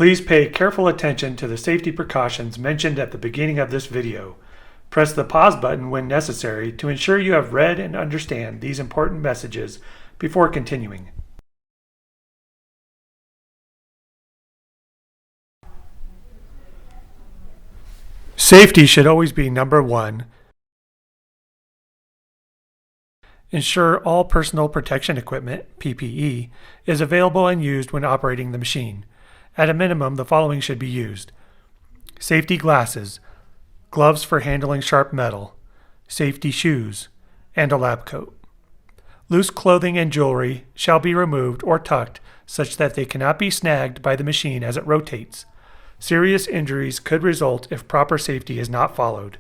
Please pay careful attention to the safety precautions mentioned at the beginning of this video. Press the pause button when necessary to ensure you have read and understand these important messages before continuing. Safety should always be number one. Ensure all personal protection equipment, PPE, is available and used when operating the machine. At a minimum, the following should be used: safety glasses, gloves for handling sharp metal, safety shoes, and a lab coat. Loose clothing and jewelry shall be removed or tucked such that they cannot be snagged by the machine as it rotates. Serious injuries could result if proper safety is not followed.